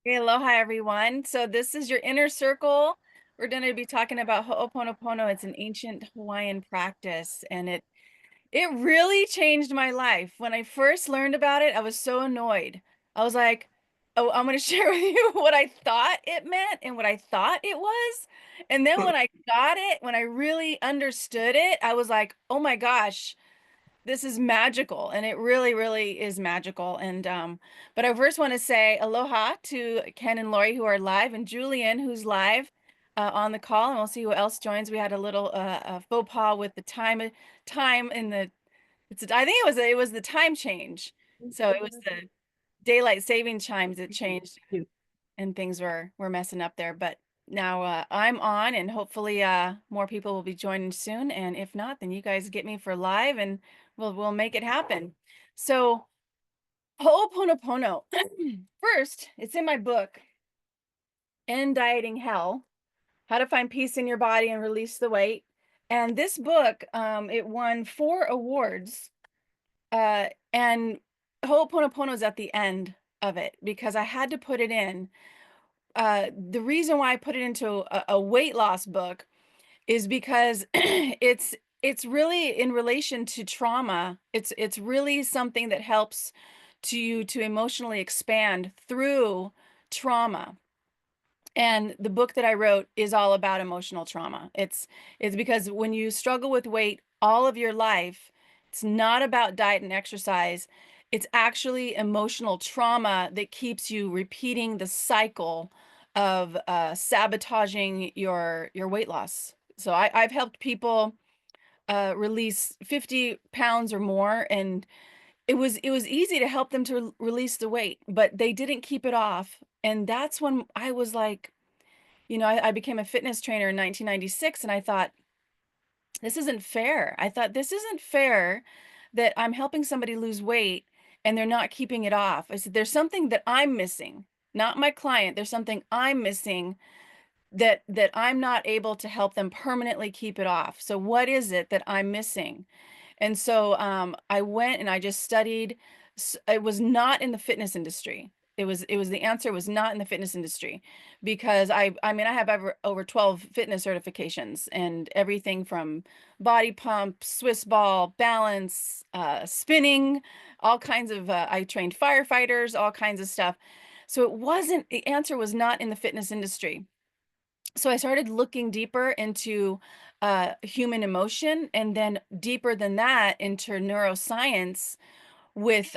Hey, aloha, everyone. So this is your inner circle. We're going to be talking about Ho'oponopono. It's an ancient Hawaiian practice, and it really changed my life. When I first learned about it, I was so annoyed. I was like, "Oh, I'm going to share with you what I thought it meant and what I thought it was." And then when I got it, when I really understood it, I was like, "Oh my gosh, this is magical," and it really, really is magical. And but I first want to say aloha to Ken and Lori who are live, and Julian who's live on the call, and we'll see who else joins. We had a little faux pas with the time in the I think it was the time change, so it was the daylight saving chimes that changed, and things were messing up there. But now I'm on, and hopefully more people will be joining soon. And if not, then you guys get me for live, and we'll make it happen. So Ho'oponopono. First, it's in my book, End Dieting Hell: How to Find Peace in Your Body and Release the Weight. And this book, it won 4 awards. And Ho'oponopono is at the end of it because I had to put it in. The reason why I put it into a weight loss book is because it's really in relation to trauma. It's really something that helps to emotionally expand through trauma. And the book that I wrote is all about emotional trauma. It's because when you struggle with weight all of your life, it's not about diet and exercise. It's actually emotional trauma that keeps you repeating the cycle of sabotaging your weight loss. So I've helped people release 50 pounds or more, and it was easy to help them to release the weight, but they didn't keep it off. And that's when I was like, I became a fitness trainer in 1996, and I thought, this isn't fair. I thought, this isn't fair that I'm helping somebody lose weight and they're not keeping it off. I said, there's something that I'm missing, not my client. There's something I'm missing that I'm not able to help them permanently keep it off. So what is it that I'm missing? And so I went and I just studied. It was not in the fitness industry. It was the answer was not in the fitness industry, because I mean I have over 12 fitness certifications, and everything from body pump, Swiss ball, balance, spinning, all kinds of I trained firefighters, all kinds of stuff. So the answer was not in the fitness industry. So I started looking deeper into human emotion, and then deeper than that into neuroscience with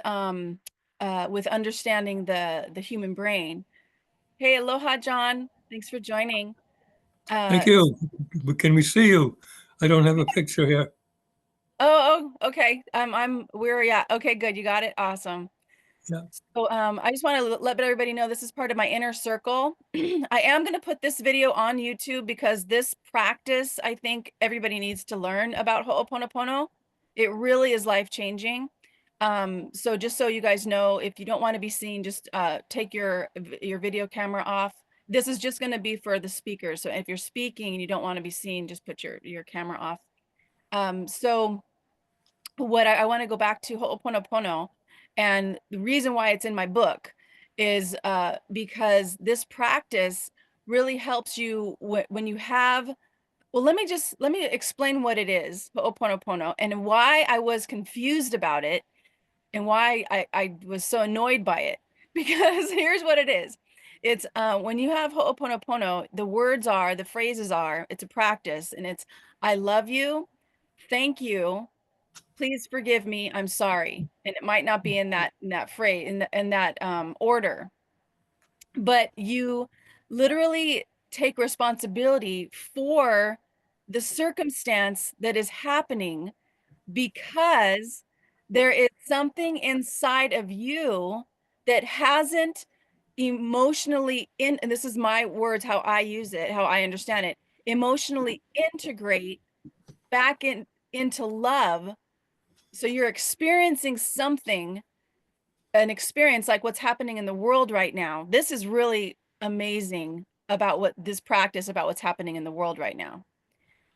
understanding the human brain. Hey, aloha, John. Thanks for joining. Thank Uh, you. Can we see you? I don't have a picture here. okay. Where are you at? Okay, good. You got it. Awesome. Yeah. So I just want to let everybody know this is part of my inner circle. I am going to put this video on YouTube because this practice, I think everybody needs to learn about Ho'oponopono. It really is life-changing. So just so you guys know, if you don't want to be seen, just take your video camera off. This is just going to be for the speaker. So if you're speaking and you don't want to be seen, just put your camera off. So what I want to go back to Ho'oponopono, and the reason why it's in my book is because this practice really helps you when you have. Well, let me explain what it is, Ho'oponopono, and why I was confused about it, and why I was so annoyed by it. Because here's what it is. It's when you have Ho'oponopono, the phrases are, it's a practice, and it's I love you, thank you, please forgive me, I'm sorry. And it might not be in that phrase, in that order, but you literally take responsibility for the circumstance that is happening, because there is something inside of you that hasn't emotionally and this is my words, how I use it, how I understand it, emotionally integrate back into love. So you're experiencing something, an experience like what's happening in the world right now. This is really amazing about what's happening in the world right now.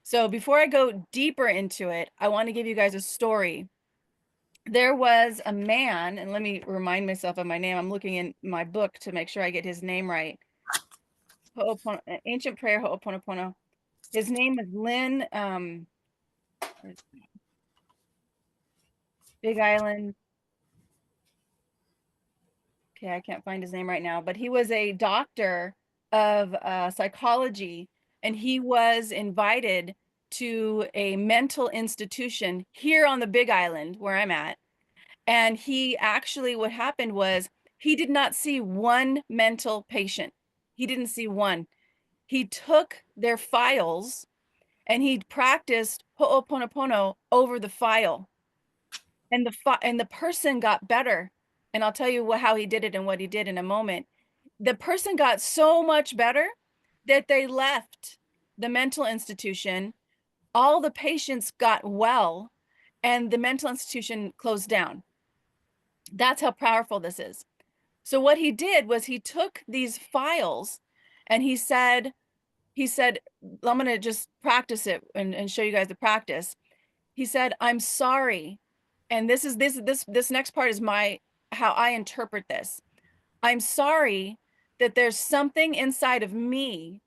So before I go deeper into it, I want to give you guys a story there was a man, and let me remind myself of my name. I'm looking in my book to make sure I get his name right. Ancient prayer, Ho'oponopono. His name is Lynn, where's Big Island. Okay, I can't find his name right now, but he was a doctor of psychology, and he was invited to a mental institution here on the Big Island where I'm at. And he actually, what happened was he did not see one mental patient. He didn't see one. He took their files and he practiced Ho'oponopono over the file. And the person got better. And I'll tell you how he did it and what he did in a moment. The person got so much better that they left the mental institution. All the patients got well, and the mental institution closed down. That's how powerful this is. So what he did was he took these files and he said, I'm going to just practice it and show you guys the practice. He said, I'm sorry. And this next part is my how I interpret this. I'm sorry that there's something inside of me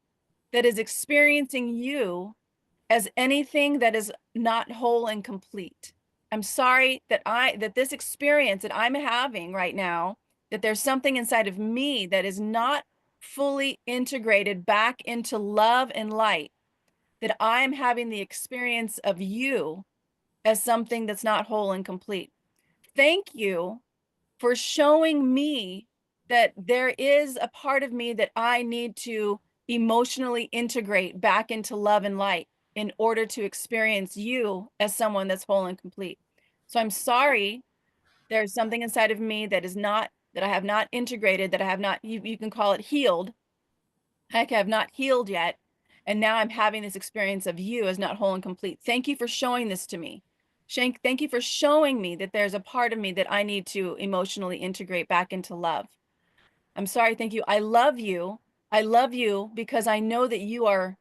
that is experiencing you as anything that is not whole and complete. I'm sorry that this experience that I'm having right now, that there's something inside of me that is not fully integrated back into love and light, that I'm having the experience of you as something that's not whole and complete. Thank you for showing me that there is a part of me that I need to emotionally integrate back into love and light in order to experience you as someone that's whole and complete. So I'm sorry, there's something inside of me that is not, that I have not integrated, that I have not, you can call it healed. I have not healed yet. And now I'm having this experience of you as not whole and complete. Thank you for showing this to me. Shank, thank you for showing me that there's a part of me that I need to emotionally integrate back into love. I'm sorry, thank you. I love you. I love you because I know that you are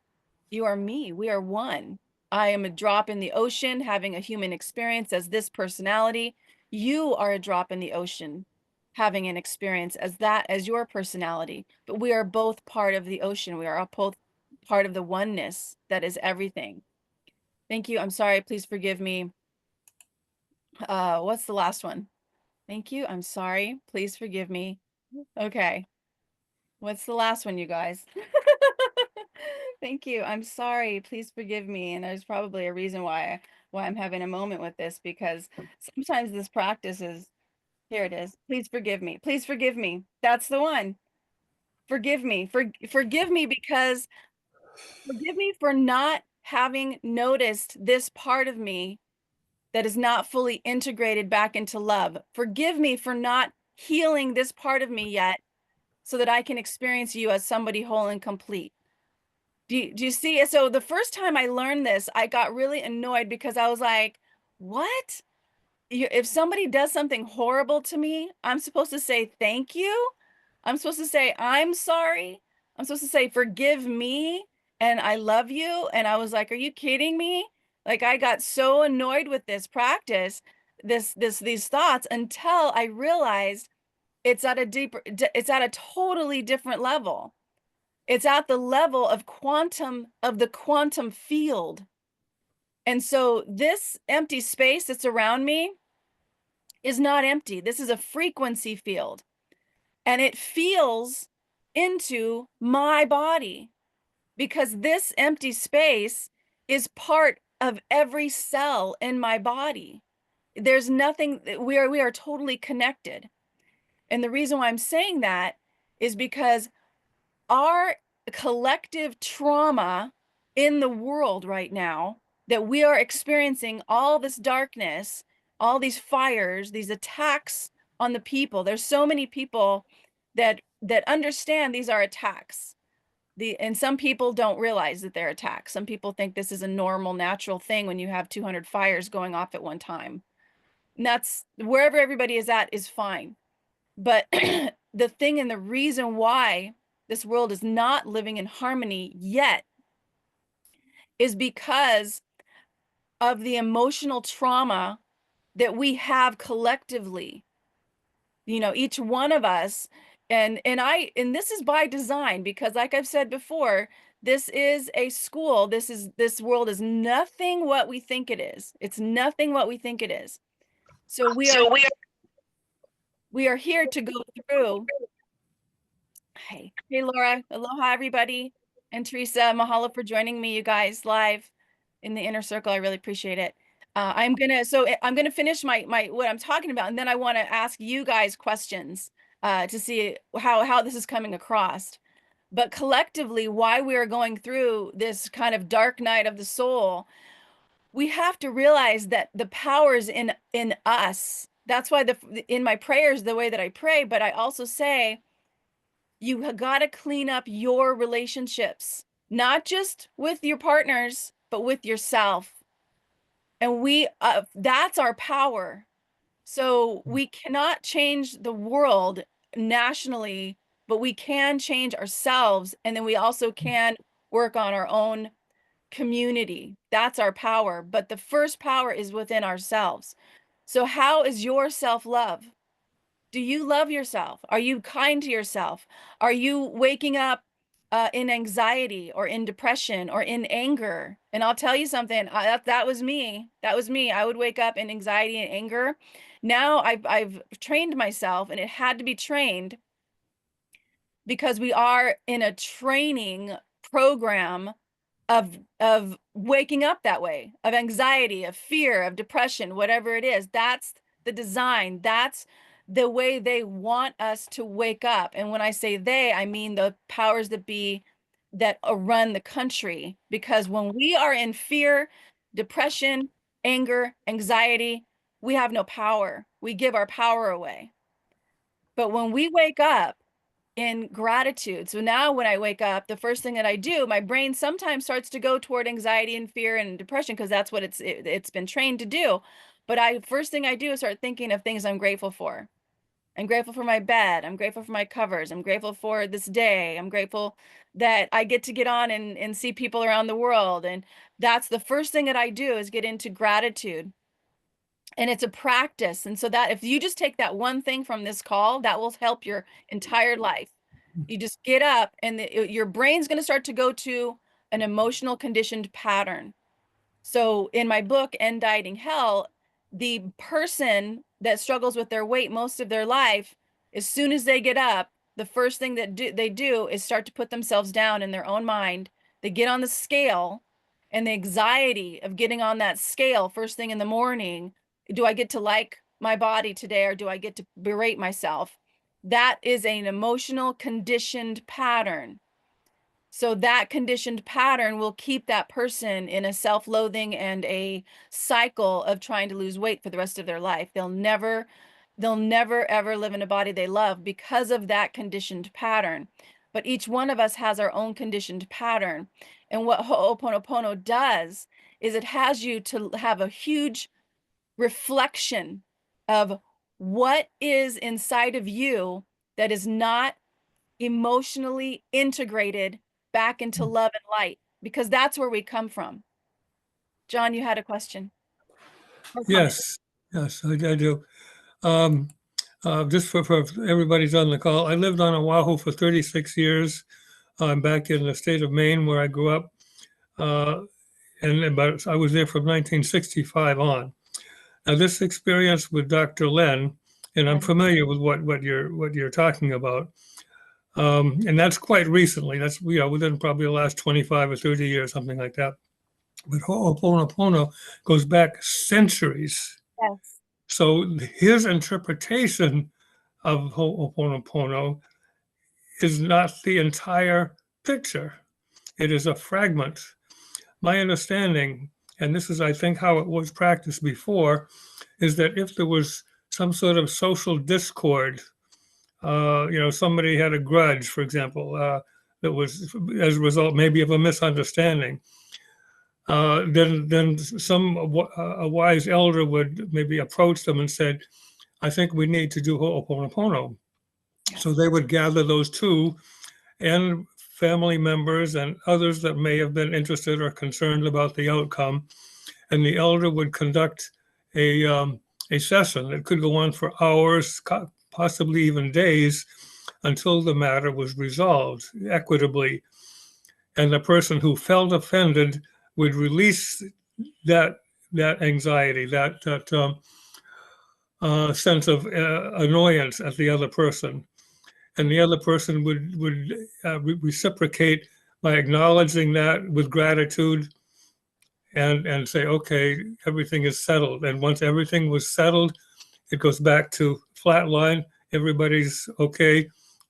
me. We are one. I am a drop in the ocean having a human experience as this personality. You are a drop in the ocean having an experience as your personality. But we are both part of the ocean. We are both part of the oneness that is everything. Thank you. I'm sorry. Please forgive me. What's the last one? Thank you. I'm sorry. Please forgive me. Okay. What's the last one, you guys? Thank you. I'm sorry. Please forgive me. And there's probably a reason why I'm having a moment with this, because sometimes this practice is, here it is. Please forgive me. Please forgive me. That's the one. Forgive me. Forgive me because forgive me for not having noticed this part of me that is not fully integrated back into love. Forgive me for not healing this part of me yet so that I can experience you as somebody whole and complete. Do you see it? So the first time I learned this, I got really annoyed because I was like, what? If somebody does something horrible to me, I'm supposed to say thank you. I'm supposed to say I'm sorry. I'm supposed to say forgive me and I love you. And I was like, are you kidding me? Like I got so annoyed with this practice, these thoughts, until I realized it's at a totally different level. It's at the level of the quantum field. And so this empty space that's around me is not empty. This is a frequency field, and it feels into my body because this empty space is part of every cell in my body. There's nothing, we are totally connected. And the reason why I'm saying that is because our collective trauma in the world right now, that we are experiencing all this darkness, all these fires, these attacks on the people. There's so many people that understand these are attacks. And some people don't realize that they're attacks. Some people think this is a normal, natural thing when you have 200 fires going off at one time. And that's wherever everybody is at is fine. But the thing and the reason why this world is not living in harmony yet is because of the emotional trauma that we have collectively, each one of us. And this is by design, because like I've said before, this is a school. This world is nothing what we think it is. It's nothing what we think it is. So we are here to go through. Hey, Laura. Aloha, everybody. And Teresa, mahalo for joining me, you guys, live in the inner circle. I really appreciate it. I'm gonna finish my what I'm talking about, and then I want to ask you guys questions to see how this is coming across. But collectively, why we are going through this kind of dark night of the soul, we have to realize that the power's in us. That's why in my prayers, the way that I pray, but I also say you got to clean up your relationships, not just with your partners, but with yourself. And that's our power. So we cannot change the world nationally, but we can change ourselves. And then we also can work on our own community. That's our power. But the first power is within ourselves. So how is your self-love? Do you love yourself? Are you kind to yourself? Are you waking up in anxiety or in depression or in anger? And I'll tell you something, that was me. That was me. I would wake up in anxiety and anger. Now I've trained myself, and it had to be trained because we are in a training program of waking up that way, of anxiety, of fear, of depression, whatever it is. That's the design. That's the way they want us to wake up. And when I say they, I mean the powers that be that run the country. Because when we are in fear, depression, anger, anxiety, we have no power. We give our power away. But when we wake up in gratitude. So now when I wake up, the first thing that I do, my brain sometimes starts to go toward anxiety and fear and depression because that's what it's been trained to do. But first thing I do is start thinking of things I'm grateful for. I'm grateful for my bed. I'm grateful for my covers. I'm grateful for this day. I'm grateful that I get to get on and see people around the world. And that's the first thing that I do is get into gratitude. And it's a practice. And so that if you just take that one thing from this call, that will help your entire life. You just get up, and your brain's going to start to go to an emotional conditioned pattern. So in my book, End Dieting Hell, the person that struggles with their weight most of their life, as soon as they get up, the first thing that they do is start to put themselves down in their own mind. They get on the scale, and the anxiety of getting on that scale first thing in the morning, do I get to like my body today, or do I get to berate myself? That is an emotional conditioned pattern. So that conditioned pattern will keep that person in a self-loathing and a cycle of trying to lose weight for the rest of their life. They'll never ever live in a body they love because of that conditioned pattern. But each one of us has our own conditioned pattern. And what Ho'oponopono does is it has you to have a huge reflection of what is inside of you that is not emotionally integrated back into love and light, because that's where we come from. John, you had a question or comment. Yes, yes, I do. Um, just for everybody's on the call, I lived on Oahu for 36 years. I'm back in the state of Maine where I grew up, uh, and about I was there from 1965 on. Now, this experience with Dr. Len, and I'm Yeah. familiar with what you're talking about, and that's quite recently. That's within probably the last 25 or 30 years, something like that. But Ho'oponopono goes back centuries. Yes. So his interpretation of Ho'oponopono is not the entire picture. It is a fragment. My understanding, and this is, I think, how it was practiced before, is that if there was some sort of social discord, somebody had a grudge, for example, that was as a result maybe of a misunderstanding, then a wise elder would maybe approach them and said, "I think we need to do Ho'oponopono." So Yes. they would gather those two and family members and others that may have been interested or concerned about the outcome, and the elder would conduct a a session that could go on for hours, possibly even days, until the matter was resolved equitably. And the person who felt offended would release that that anxiety, that sense of annoyance at the other person, and the other person would reciprocate by acknowledging that with gratitude and say, okay, everything is settled. And once everything was settled, it goes back to flat line. Everybody's okay,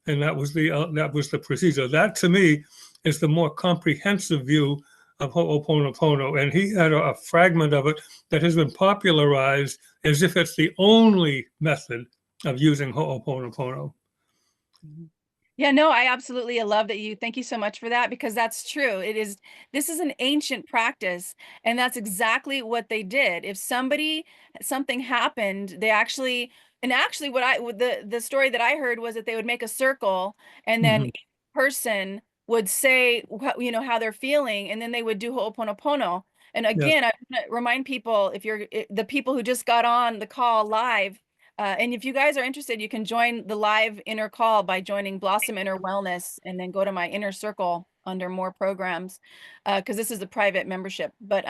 and that was the procedure. That to me is the more comprehensive view of Ho'oponopono, and he had a fragment of it that has been popularized as if it's the only method of using Ho'oponopono. Mhm. Yeah, no, I absolutely love that you thank you so much for that because that's true. This is an ancient practice and that's exactly what they did. If something happened, they actually and actually what the story that I heard was that they would make a circle and then Mhm. each person would say how they're feeling and then they would do Ho'oponopono. And Yes. again, I want to remind people if the people who just got on the call live and if you guys are interested, you can join the live inner call by joining Blossom Inner Wellness and then go to my inner circle under more programs because this is a private membership. But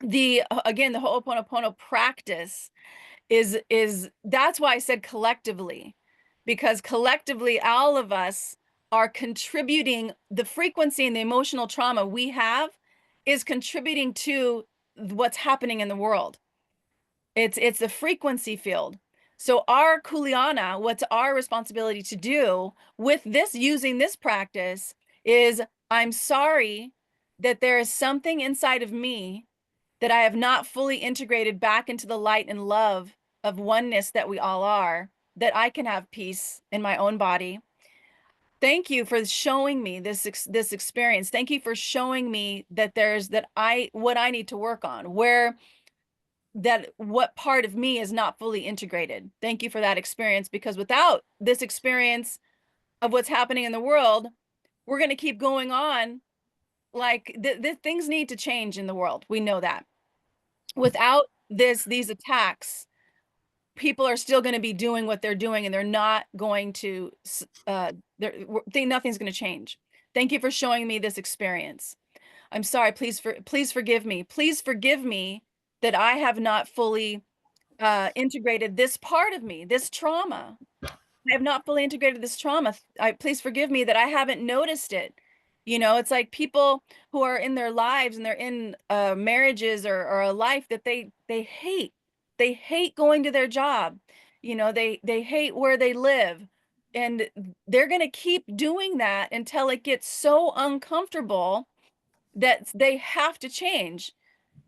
the again, the Ho'oponopono practice is that's why I said collectively, because collectively all of us are contributing the frequency and the emotional trauma we have is contributing to what's happening in the world. It's the frequency field. So our kuleana, what's our responsibility to do with this using this practice is I'm sorry that there is something inside of me that I have not fully integrated back into the light and love of oneness that we all are, that I can have peace in my own body. Thank you for showing me this experience. Thank you for showing me that there's that I what I need to work on, where that what part of me is not fully integrated. Thank you for that experience because without this experience of what's happening in the world, we're going to keep going on like the things need to change in the world. We know that. Without these attacks, people are still going to be doing what they're doing and they're not going to nothing's going to change. Thank you for showing me this experience. I'm sorry, please forgive me. Please forgive me that I have not fully integrated this part of me, this trauma. I have not fully integrated this trauma. Please forgive me that I haven't noticed it. It's like people who are in their lives and they're in marriages or a life that they hate. They hate going to their job. They hate where they live. And they're going to keep doing that until it gets so uncomfortable that they have to change.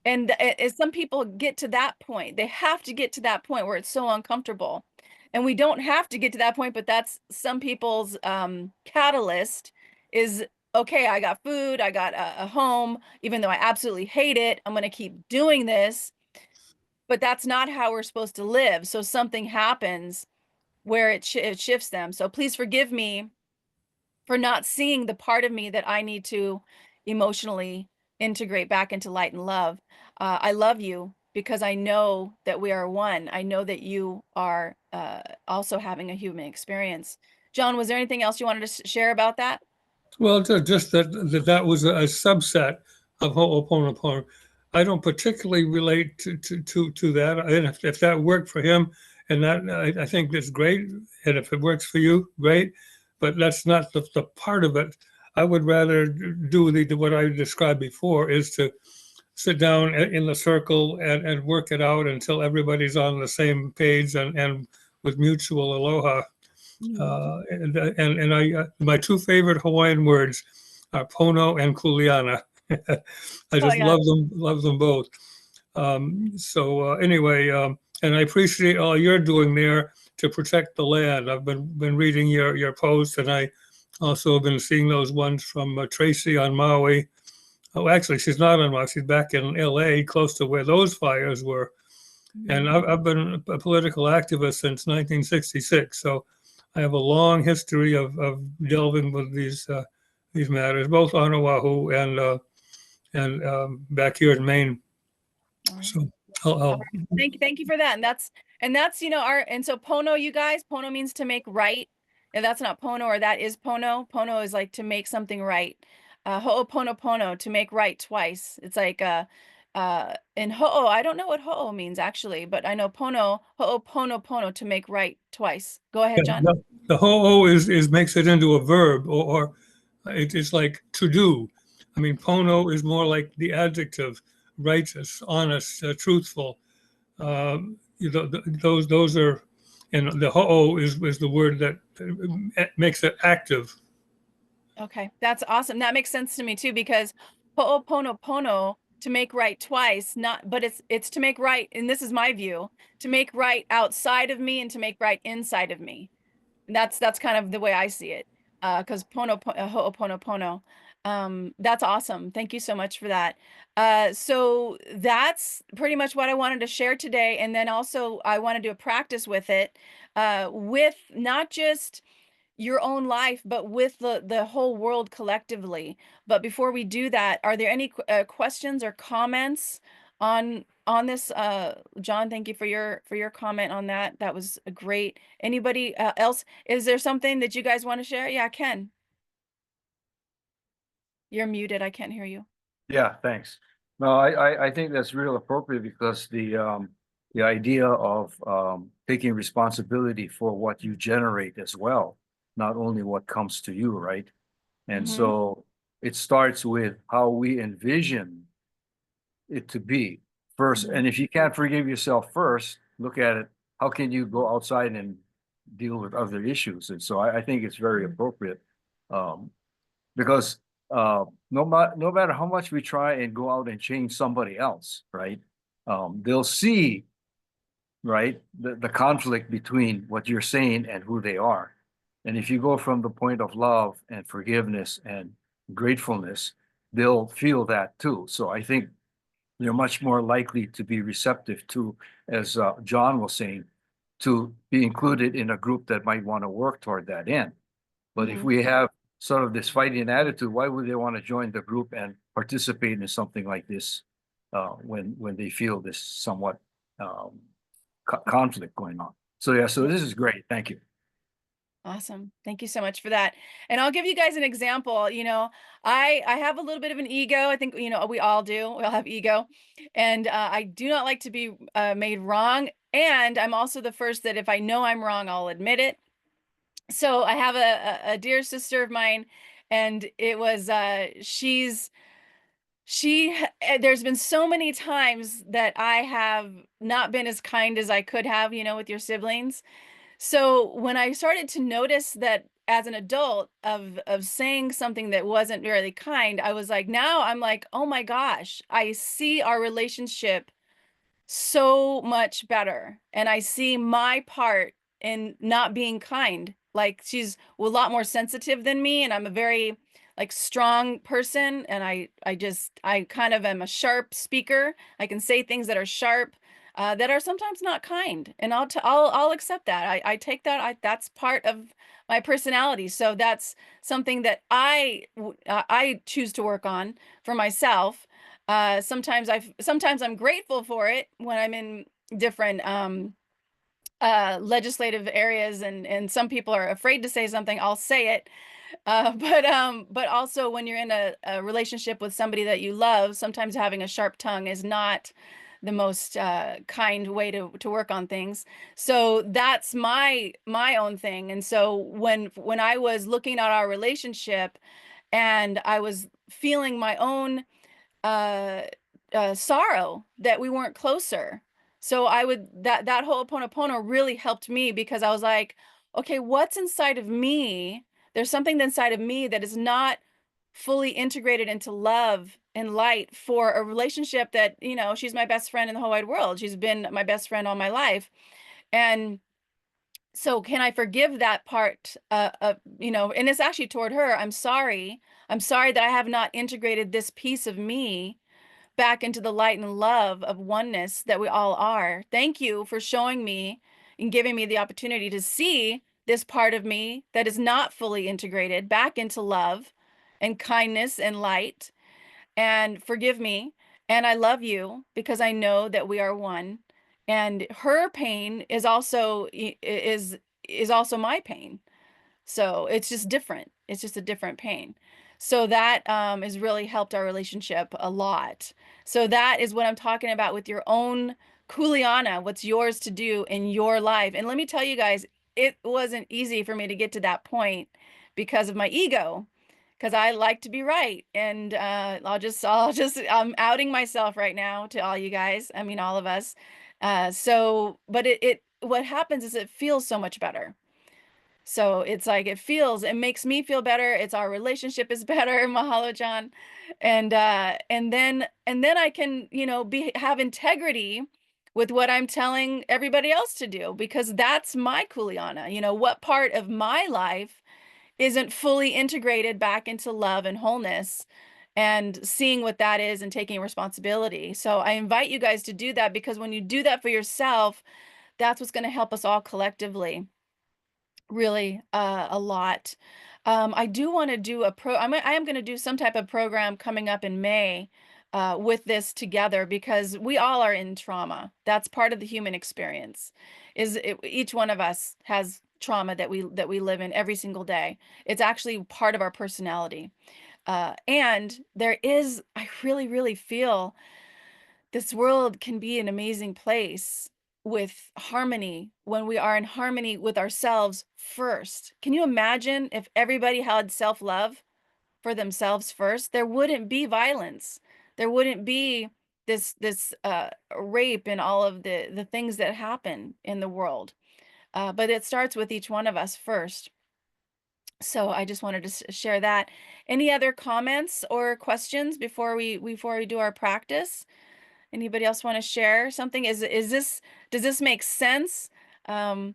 And as some people get to that point, they have to get to that point where it's so uncomfortable. And we don't have to get to that point, but that's some people's catalyst is okay, I got food, I got a home, even though I absolutely hate it, I'm going to keep doing this. But that's not how we're supposed to live. So something happens where it shifts them. So please forgive me for not seeing the part of me that I need to emotionally integrate back into light and love. I love you because I know that we are one. I know that you are also having a human experience. John, was there anything else you wanted to share about that? Well, just that was a subset of Ho'oponopono. I don't particularly relate to that. And if that worked for him, and that I think that's great. And if it works for you, great. But that's not the part of it. I would rather do what I described before is to sit down in the circle and work it out until everybody's on the same page and with mutual aloha. Mhm. And my two favorite Hawaiian words are pono and kuleana. I Oh just yeah. love them both. Anyway, and I appreciate all you're doing there to protect the land. I've been reading your posts, and I also have been seeing those ones from Tracy on Maui. Oh, actually, she's not on Maui. She's back in L.A., close to where those fires were. And Mhm. I've been a political activist since 1966, so I have a long history of delving with these matters, both on Oahu and back here in Maine. All right. So. Oh, All right. Thank you for that. And that's, and so Pono, you guys, Pono means to make right. And that's not Pono, or that is Pono. Pono is like to make something right. Ho'oponopono, to make right twice. It's like in Ho'o, I don't know what Ho'o means actually, but I know Pono, Ho'oponopono, to make right twice. Go ahead, yeah, John. the ho is makes it into a verb, or it is like to do. I mean, pono is more like the adjective, righteous, honest, truthful. Those are, and the ho is the word that makes it active. Okay, that's awesome. That makes sense to me too, because ho'oponopono, to make right twice, not, but it's to make right, and this is my view, to make right outside of me and to make right inside of me. And that's kind of the way I see it. Because ho'oponopono. That's awesome. Thank you so much for that. So that's pretty much what I wanted to share today. And then also I want to do a practice with it, with not just your own life, but with the whole world collectively. But before we do that, are there any questions or comments on this? John, thank you for your comment on that. That was a great. Anybody else? Is there something that you guys want to share? Yeah, Ken, you're muted. I can't hear you. Yeah, thanks. No, I think that's real appropriate because the idea of taking responsibility for what you generate as well, not only what comes to you, right? And Mm-hmm. so it starts with how we envision it to be first. Mm-hmm. And if you can't forgive yourself first, look at it. How can you go outside and deal with other issues? And so I think it's very appropriate. Um, because no matter how much we try and go out and change somebody else, right? They'll see, right, the conflict between what you're saying and who they are. And if you go from the point of love and forgiveness and gratefulness, they'll feel that too. So I think they're much more likely to be receptive to, as John was saying, to be included in a group that might want to work toward that end. But if Mm-hmm. we have sort of this fighting attitude, why would they want to join the group and participate in something like this when they feel this somewhat um, conflict going on? So yeah, so this is great. Thank you. Awesome. Thank you so much for that. And I'll give you guys an example. I have a little bit of an ego. I think, we all do. We all have ego. And I do not like to be made wrong. And I'm also the first that if I know I'm wrong, I'll admit it. So I have a dear sister of mine, and it was there's been so many times that I have not been as kind as I could have, with your siblings. So when I started to notice that as an adult of saying something that wasn't really kind, I was like, now I'm like, oh my gosh, I see our relationship so much better. And I see my part in not being kind. Like she's a lot more sensitive than me, and I'm a very like strong person, and I kind of am a sharp speaker. I can say things that are sharp, that are sometimes not kind, and I'll accept that. I take that. That's part of my personality. So that's something that I choose to work on for myself. Sometimes I'm grateful for it when I'm in different legislative areas, and some people are afraid to say something. I'll say it. But also when you're in a relationship with somebody that you love, sometimes having a sharp tongue is not the most kind way to work on things. So that's my own thing. And so when I was looking at our relationship and I was feeling my own uh, sorrow that we weren't closer. So that whole Ho'oponopono really helped me, because I was like, okay, what's inside of me? There's something inside of me that is not fully integrated into love and light for a relationship that, she's my best friend in the whole wide world. She's been my best friend all my life. And so can I forgive that part, and it's actually toward her. I'm sorry. I'm sorry that I have not integrated this piece of me back into the light and love of oneness that we all are. Thank you for showing me and giving me the opportunity to see this part of me that is not fully integrated back into love and kindness and light, and forgive me. And I love you because I know that we are one. And her pain is also is also my pain. So it's just different. It's just a different pain. So that has really helped our relationship a lot. So that is what I'm talking about with your own kuleana, what's yours to do in your life. And let me tell you guys, it wasn't easy for me to get to that point because of my ego, because I like to be right. And I'm outing myself right now to all you guys. I mean, all of us. But what happens is it feels so much better. So it's like it makes me feel better. It's our relationship is better, Mahalo John. And then I can, have integrity with what I'm telling everybody else to do because that's my kuleana. What part of my life isn't fully integrated back into love and wholeness and seeing what that is and taking responsibility. So I invite you guys to do that because when you do that for yourself, that's what's going to help us all collectively really a lot. I do want to do I am going to do some type of program coming up in May with this together because we all are in trauma. That's part of the human experience. Each one of us has trauma that we live in every single day. It's actually part of our personality. And I really, really feel this world can be an amazing place with harmony when we are in harmony with ourselves first. Can you imagine if everybody had self-love for themselves first? There wouldn't be violence. There wouldn't be this rape and all of the things that happen in the world. But it starts with each one of us first. So I just wanted to share that. Any other comments or questions before we do our practice? Anybody else want to share something? Does this make sense? Um,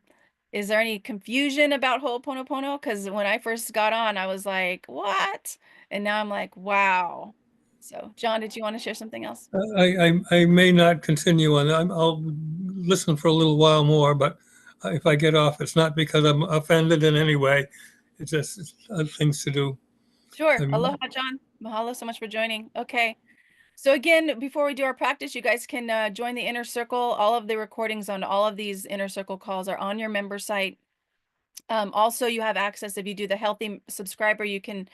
is there any confusion about Ho'oponopono? Because when I first got on, I was like, what? And now I'm like, wow. So, John, did you want to share something else? I may not continue on. I'll listen for a little while more, but if I get off, it's not because I'm offended in any way. It's just things to do. Sure. I'm, Aloha, John. Mahalo so much for joining. Okay. So again, before we do our practice, you guys can join the inner circle. All of the recordings on all of these inner circle calls are on your member site. Also, you have access if you do the healthy subscriber, you can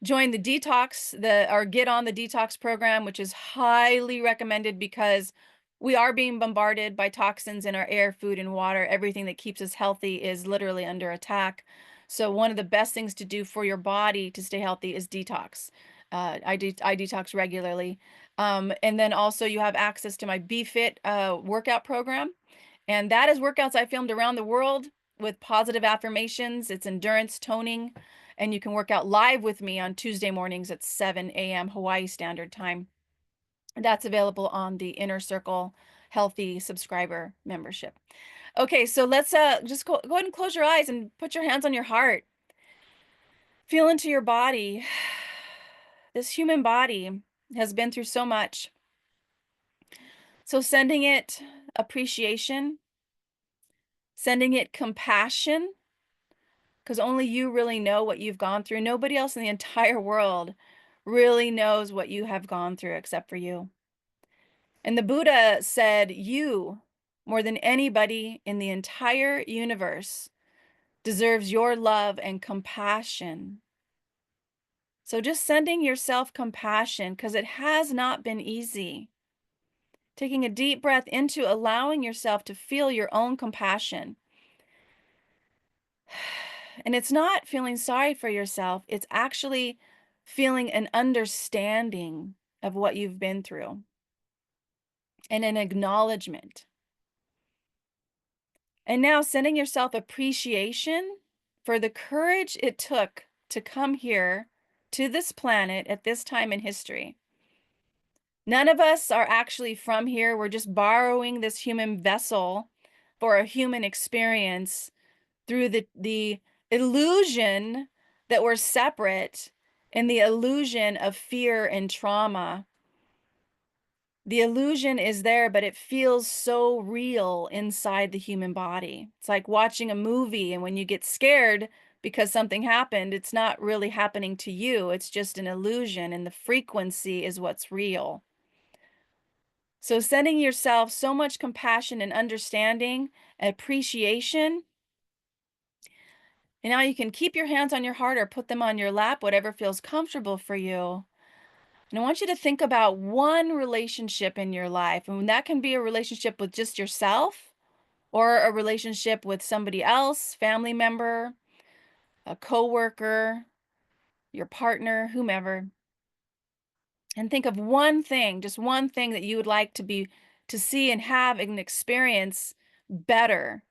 join the detox, or get on the detox program, which is highly recommended because we are being bombarded by toxins in our air, food, and water. Everything that keeps us healthy is literally under attack. So one of the best things to do for your body to stay healthy is detox. I detox regularly. And then also you have access to my BeFit workout program. And that is workouts I filmed around the world with positive affirmations. It's endurance toning. And you can work out live with me on Tuesday mornings at 7 a.m. Hawaii Standard Time. That's available on the Inner Circle Healthy subscriber membership. Okay, so let's just go ahead and close your eyes and put your hands on your heart. Feel into your body. This human body has been through so much. So sending it appreciation, sending it compassion, because only you really know what you've gone through. Nobody else in the entire world really knows what you have gone through except for you. And the Buddha said, you, more than anybody in the entire universe, deserves your love and compassion. So just sending yourself compassion because it has not been easy. Taking a deep breath into allowing yourself to feel your own compassion. And it's not feeling sorry for yourself, it's actually feeling an understanding of what you've been through and an acknowledgement. And now sending yourself appreciation for the courage it took to come here to this planet at this time in history. None of us are actually from here. We're just borrowing this human vessel for a human experience through the illusion that we're separate and the illusion of fear and trauma. The illusion is there, but it feels so real inside the human body. It's like watching a movie, and when you get scared because something happened, it's not really happening to you. It's just an illusion, and the frequency is what's real. So sending yourself so much compassion and understanding, appreciation. And now you can keep your hands on your heart or put them on your lap, whatever feels comfortable for you. And I want you to think about one relationship in your life. And that can be a relationship with just yourself or a relationship with somebody else, family member, a coworker, your partner, whomever. And think of one thing, just one thing that you would like to see and have and experience better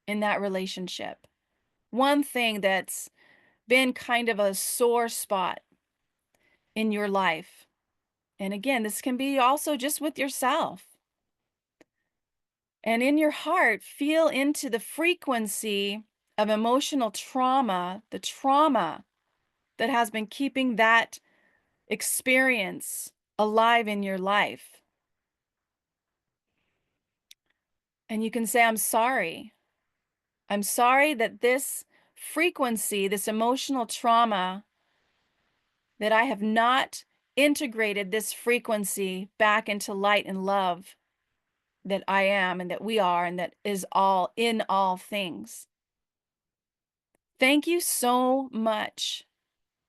in that relationship. One thing that's been kind of a sore spot in your life. And again, this can be also just with yourself. And in your heart, feel into the frequency of emotional trauma, the trauma that has been keeping that experience alive in your life. And you can say, I'm sorry. I'm sorry that this frequency, this emotional trauma, that I have not integrated this frequency back into light and love that I am and that we are and that is all in all things. Thank you so much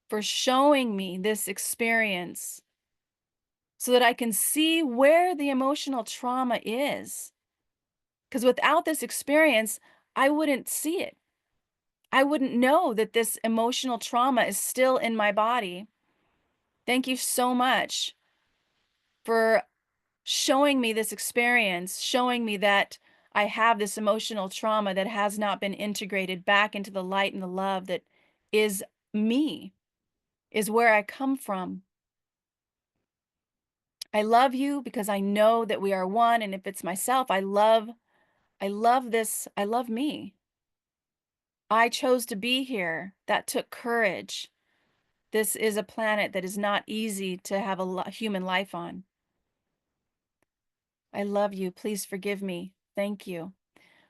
for showing me this experience so that I can see where the emotional trauma is. Because without this experience, I wouldn't see it. I wouldn't know that this emotional trauma is still in my body. Thank you so much for showing me this experience, showing me that I have this emotional trauma that has not been integrated back into the light and the love that is me, is where I come from. I love you because I know that we are one. And if it's myself, I love this. I love me. I chose to be here. That took courage. This is a planet that is not easy to have a human life on. I love you. Please forgive me. Thank you.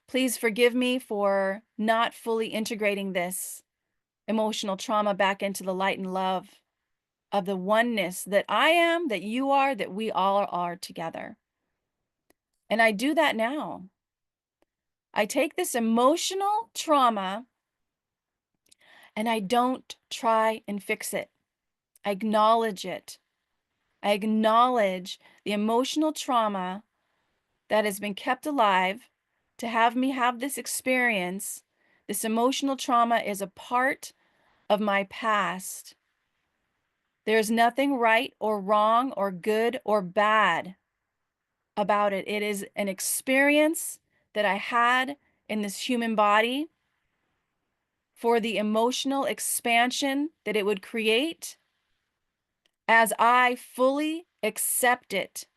Please forgive me for not fully integrating this emotional trauma back into the light and love of the oneness that I am, that you are, that we all are together. And I do that now. I take this emotional trauma and I don't try and fix it. I acknowledge it. I acknowledge the emotional trauma that has been kept alive to have me have this experience. This emotional trauma is a part of my past. There's nothing right or wrong or good or bad about it. It is an experience that I had in this human body for the emotional expansion that it would create as I fully accept it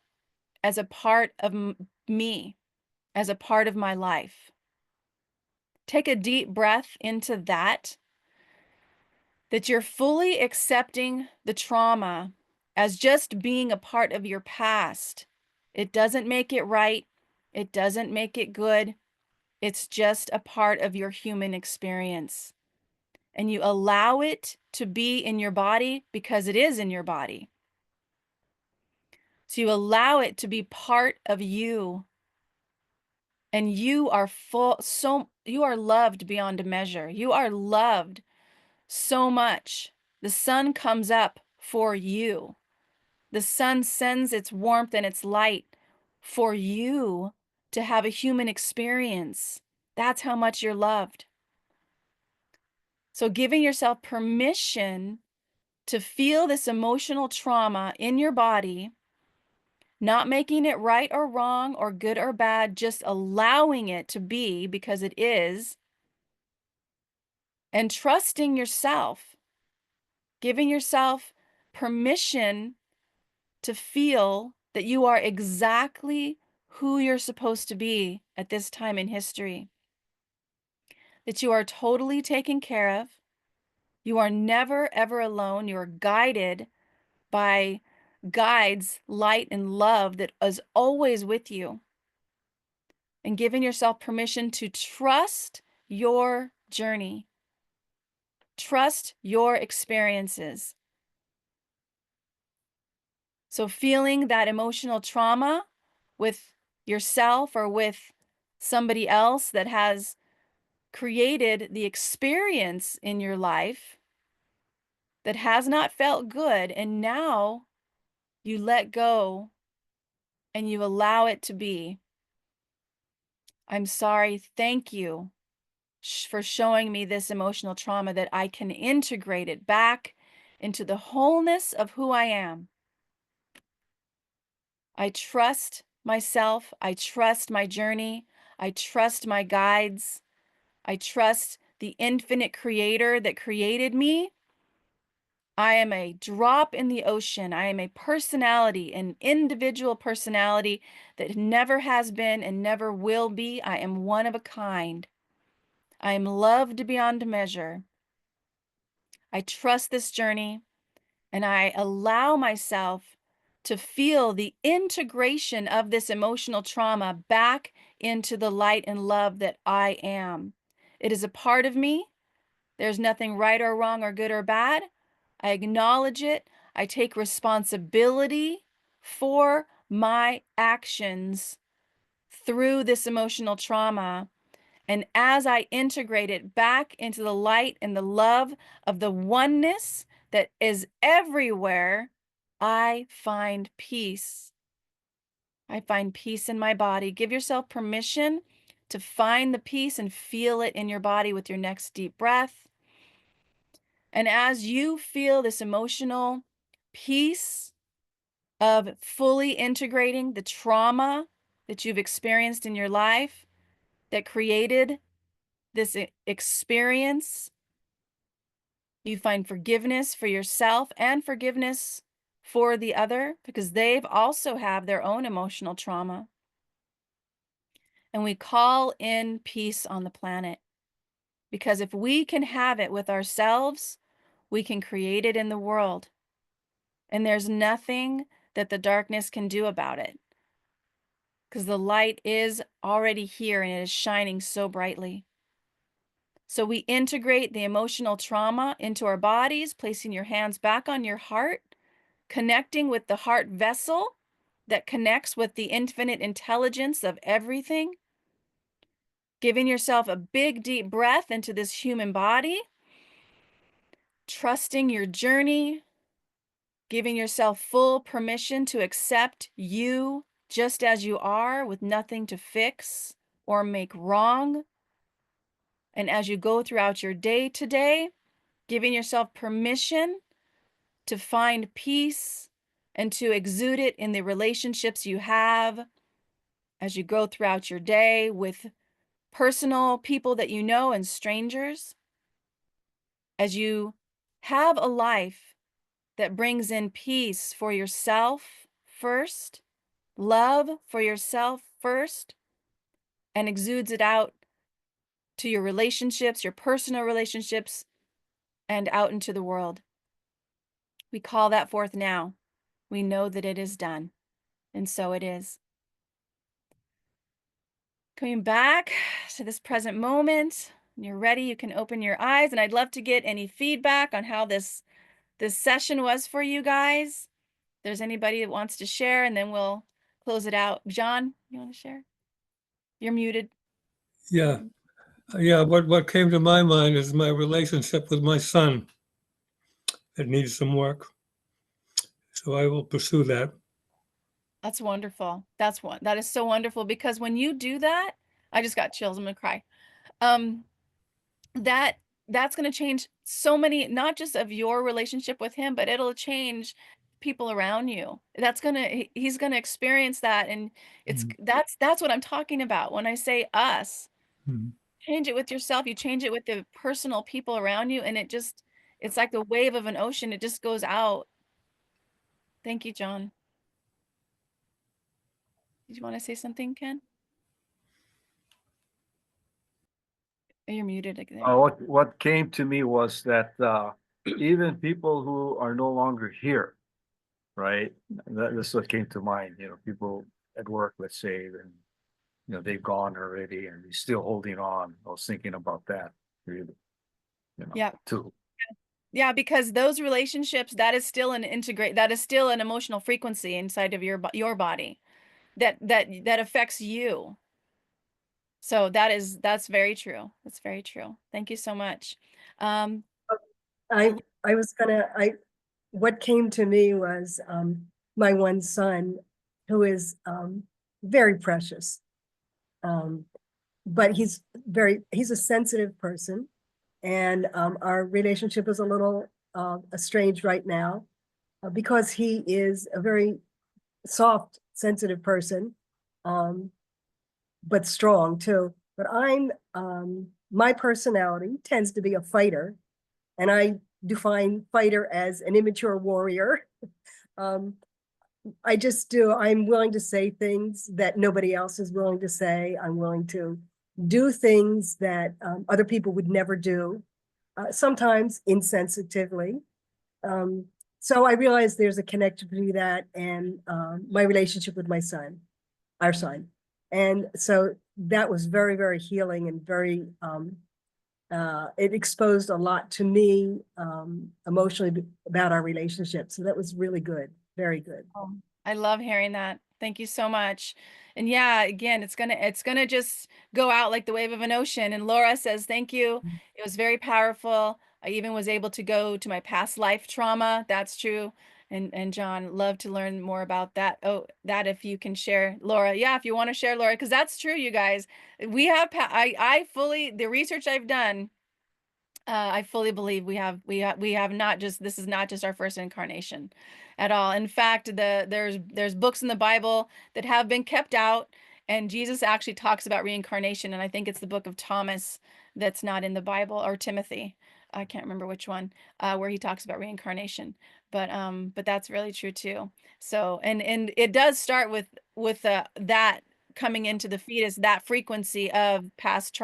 as a part of me, as a part of my life. Take a deep breath into that you're fully accepting the trauma as just being a part of your past. It doesn't make it right. It doesn't make it good. It's just a part of your human experience. And you allow it to be in your body because it is in your body. So you allow it to be part of you. And you are you are loved beyond a measure. You are loved so much. The sun comes up for you. The sun sends its warmth and its light for you to have a human experience. That's how much you're loved. So giving yourself permission to feel this emotional trauma in your body, not making it right or wrong or good or bad, just allowing it to be because it is, and trusting yourself, giving yourself permission to feel that you are exactly who you're supposed to be at this time in history, that you are totally taken care of. You are never, ever alone. You are guided by guides, light, and love that is always with you. And giving yourself permission to trust your journey, trust your experiences. So feeling that emotional trauma with yourself or with somebody else that has created the experience in your life that has not felt good, and now you let go and you allow it to be. I'm sorry. Thank you for showing me this emotional trauma that I can integrate it back into the wholeness of who I am. I trust myself. I trust my journey. I trust my guides. I trust the infinite creator that created me. I am a drop in the ocean. I am a personality, an individual personality that never has been and never will be. I am one of a kind. I am loved beyond measure. I trust this journey and I allow myself to feel the integration of this emotional trauma back into the light and love that I am. It is a part of me. There's nothing right or wrong or good or bad. I acknowledge it. I take responsibility for my actions through this emotional trauma. And as I integrate it back into the light and the love of the oneness that is everywhere, I find peace. I find peace in my body. Give yourself permission to find the peace and feel it in your body with your next deep breath. And as you feel this emotional peace of fully integrating the trauma that you've experienced in your life that created this experience, you find forgiveness for yourself and forgiveness for the other because they've also have their own emotional trauma. And we call in peace on the planet because if we can have it with ourselves, we can create it in the world. And there's nothing that the darkness can do about it because the light is already here and it is shining so brightly. So we integrate the emotional trauma into our bodies, placing your hands back on your heart, connecting with the heart vessel that connects with the infinite intelligence of everything, giving yourself a big, deep breath into this human body, trusting your journey, giving yourself full permission to accept you just as you are with nothing to fix or make wrong. And as you go throughout your day today, giving yourself permission to find peace and to exude it in the relationships you have as you go throughout your day with personal people that you know and strangers, as you have a life that brings in peace for yourself first, love for yourself first, and exudes it out to your relationships, your personal relationships, and out into the world. We call that forth now. We know that it is done, and so it is. Coming back to this present moment, when you're ready, you can open your eyes, and I'd love to get any feedback on how this session was for you guys. If there's anybody that wants to share, and then we'll close it out. John, you want to share? You're muted. Yeah. Yeah. What came to my mind is my relationship with my son that needs some work. So I will pursue that. That's wonderful. That is so wonderful because when you do that, I just got chills. I'm gonna cry. Um, that that's going to change so many, not just of your relationship with him, but it'll change people around you. He's going to experience that. And that's what I'm talking about when I say us. Mhm. Change it with yourself, you change it with the personal people around you, and it's like the wave of an ocean, it just goes out. Thank you, John. Did you want to say something, Ken? Oh, you're muted. There you go. What came to me was that even people who are no longer here, right? That's what came to mind. You know, people at work, let's say, and they've gone already, and he's still holding on. I was thinking about that, really, Yeah. too. Yeah, because those relationships, that is still an emotional frequency inside of your body. that affects you. So that's very true. That's very true. Thank you so much. Um, I was gonna, what came to me was my one son, who is very precious. But he's a sensitive person, and our relationship is a little estranged right now because he is a very soft, sensitive person, um, but strong too. But my personality tends to be a fighter, and I define fighter as an immature warrior. Um, I just do. I'm willing to say things that nobody else is willing to say. I'm willing to do things that other people would never do, sometimes insensitively. Um, so I realize there's a connection between that and my relationship with my son, our son. And so that was very, very healing and very, it exposed a lot to me emotionally about our relationship. So that was really good, very good. Oh, I love hearing that. Thank you so much. And yeah, again, it's gonna just go out like the wave of an ocean. And Laura says, thank you. It was very powerful. I even was able to go to my past life trauma. That's true. And John, love to learn more about that. Oh, that if you can share, Laura. Yeah, if you want to share, Laura, because that's true, you guys. We have I fully the research I've done. I fully believe we have not just this is not just our first incarnation at all. In fact, there's books in the Bible that have been kept out, and Jesus actually talks about reincarnation, and I think it's the book of Thomas that's not in the Bible, or Timothy. I can't remember which one, where he talks about reincarnation. But that's really true too. So and it does start with that coming into the fetus, that frequency of past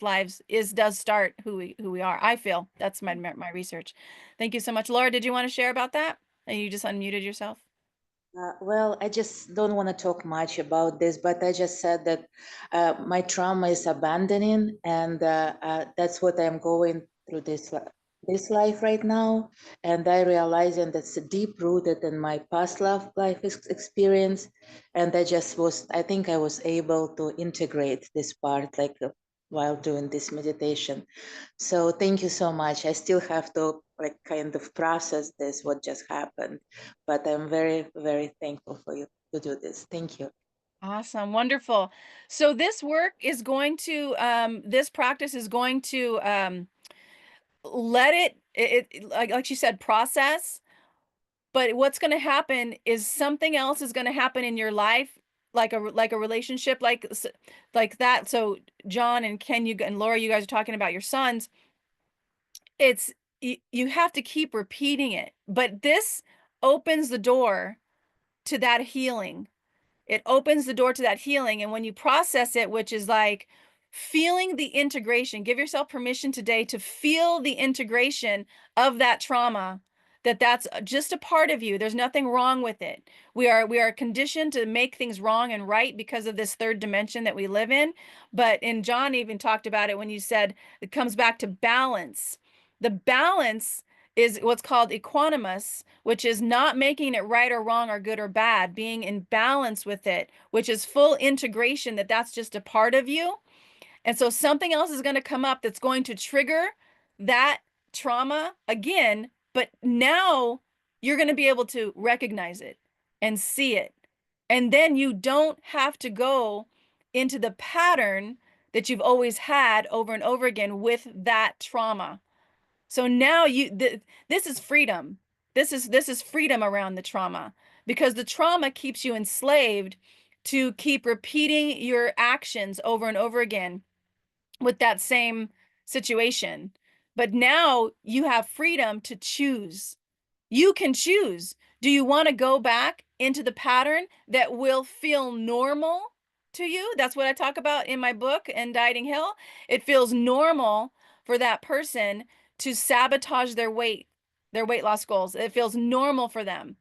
lives does start who we are. I feel that's my research. Thank you so much, Laura. Did you want to share about that? And you just unmuted yourself. Well, I just don't want to talk much about this, but I just said that my trauma is abandoning, and that's what I'm going through this life right now. And I realizing that's deep rooted in my past life experience, and I think I was able to integrate this part like while doing this meditation. So thank you so much. I still have to like kind of process this, what just happened, but I'm very, very thankful for you to do this. Thank you. Awesome, wonderful. So this work is going to this practice is going to let it like she said, process. But what's going to happen is something else is going to happen in your life, like a relationship like that. So John and Ken, you and Laura, you guys are talking about your sons. It's you have to keep repeating it, but this opens the door to that healing. It opens the door to that healing. And when you process it, which is like feeling the integration, give yourself permission today to feel the integration of that trauma, that's just a part of you. There's nothing wrong with it. We are conditioned to make things wrong and right because of this third dimension that we live in. And John even talked about it when you said it comes back to balance. The balance is what's called equanimous, which is not making it right or wrong or good or bad, being in balance with it, which is full integration, that's just a part of you. And so something else is going to come up that's going to trigger that trauma again, but now you're going to be able to recognize it and see it. And then you don't have to go into the pattern that you've always had over and over again with that trauma. So now this is freedom. This is freedom around the trauma, because the trauma keeps you enslaved to keep repeating your actions over and over again with that same situation. But now you have freedom to choose. You can choose. Do you want to go back into the pattern that will feel normal to you? That's what I talk about in my book, And Dieting Hill. It feels normal for that person to sabotage their weight loss goals. It feels normal for them.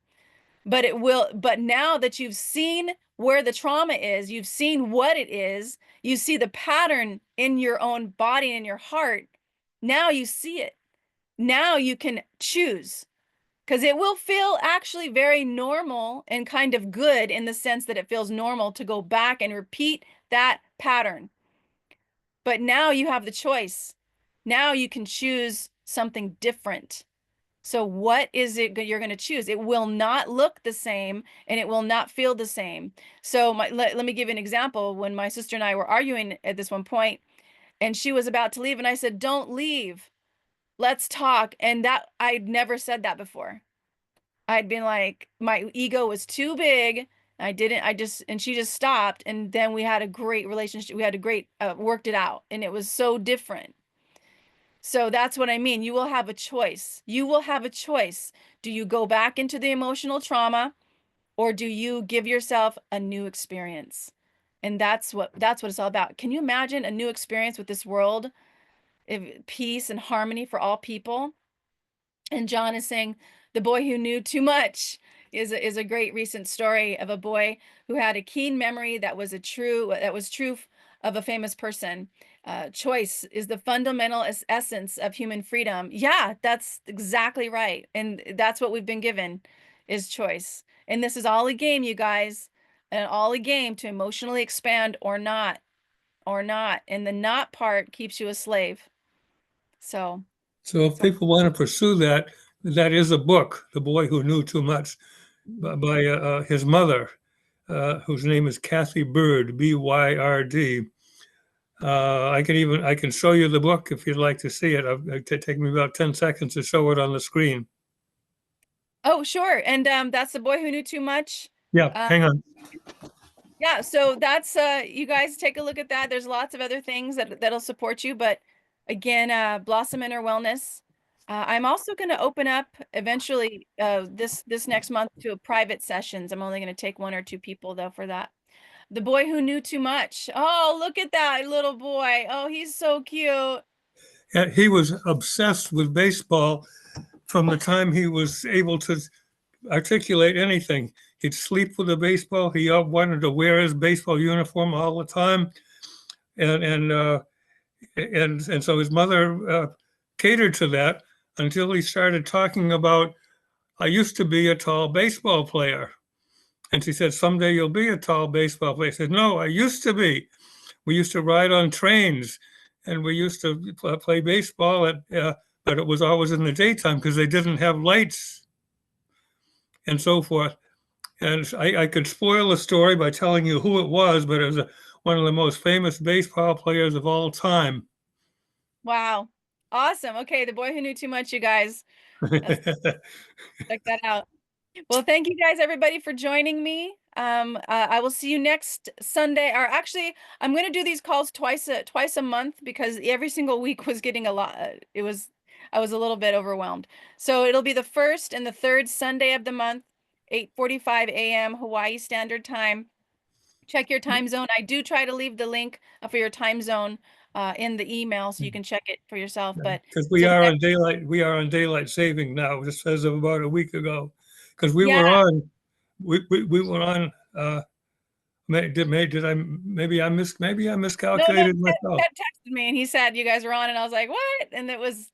But now that you've seen where the trauma is, you've seen what it is, you see the pattern in your own body and your heart. Now you see it. Now you can choose. because it will feel actually very normal and kind of good in the sense that it feels normal to go back and repeat that pattern. But now you have the choice. Now you can choose something different. So what is it you're going to choose? It will not look the same and it will not feel the same. So let me give you an example. When my sister and I were arguing at this one point, and she was about to leave, and I said, "Don't leave. Let's talk." And that I'd never said that before. I'd been like, my ego was too big. And she just stopped. And then we had a great relationship. We had a great, worked it out. And it was so different. So that's what I mean. You will have a choice. You will have a choice. Do you go back into the emotional trauma, or do you give yourself a new experience? And that's what it's all about. Can you imagine a new experience with this world, if peace and harmony for all people? And John is saying The Boy Who Knew Too Much is a great recent story of a boy who had a keen memory that was true of a famous person. Choice is the fundamental essence of human freedom. Yeah, that's exactly right. And that's what we've been given, is choice. And this is all a game, you guys, and all a game to emotionally expand or not, or not. And the not part keeps you a slave. So, So if people want to pursue that, that is a book, The Boy Who Knew Too Much, by his mother, whose name is Kathy Bird, Byrd. I can show you the book if you'd like to see it. It'll take me about 10 seconds to show it on the screen. oh, sure. And that's The Boy Who Knew Too Much. Yeah, Uh, hang on. yeah, so that's you guys take a look at that. There's lots of other things that'll support you, but again, Blossom Inner Wellness. I'm also going to open up eventually this next month to private sessions. I'm only going to take 1 or 2 people though for that. The Boy Who Knew Too Much. Oh, look at that little boy. Oh, he's so cute. He was obsessed with baseball from the time he was able to articulate anything. He'd sleep with a baseball. He wanted to wear his baseball uniform all the time, and so his mother catered to that until he started talking about, "I used to be a tall baseball player," and she said, "Someday you'll be a tall baseball player." He said, "No, I used to be. We used to ride on trains, and we used to play baseball but it was always in the daytime because they didn't have lights and so forth." And I could spoil the story by telling you who it was, but it was one of the most famous baseball players of all time. Wow. Awesome. Okay, The Boy Who Knew Too Much, you guys. Check that out. Well, thank you guys, everybody, for joining me. I will see you next Sunday, or actually, I'm going to do these calls twice a month because every single week was getting a lot. I was a little bit overwhelmed. So it'll be the first and the third Sunday of the month, 8:45 a.m. Hawaii Standard Time. Check your time zone. I do try to leave the link for your time zone in the email so you can check it for yourself. But Because so we are on daylight saving now, just as of about a week ago. Because we yeah. were on, we were on. Maybe I No, miscalculated myself. Ted texted me and he said you guys were on, and I was like, what? And that was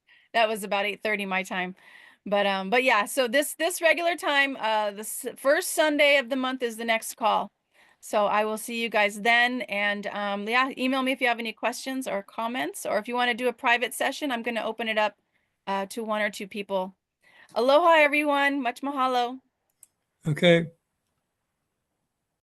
about 8:30 my time. But yeah, so this regular time, the first Sunday of the month is the next call. So I will see you guys then. And yeah, email me if you have any questions or comments, or if you want to do a private session, I'm going to open it up to 1 or 2 people. Aloha, everyone. Much mahalo. Okay.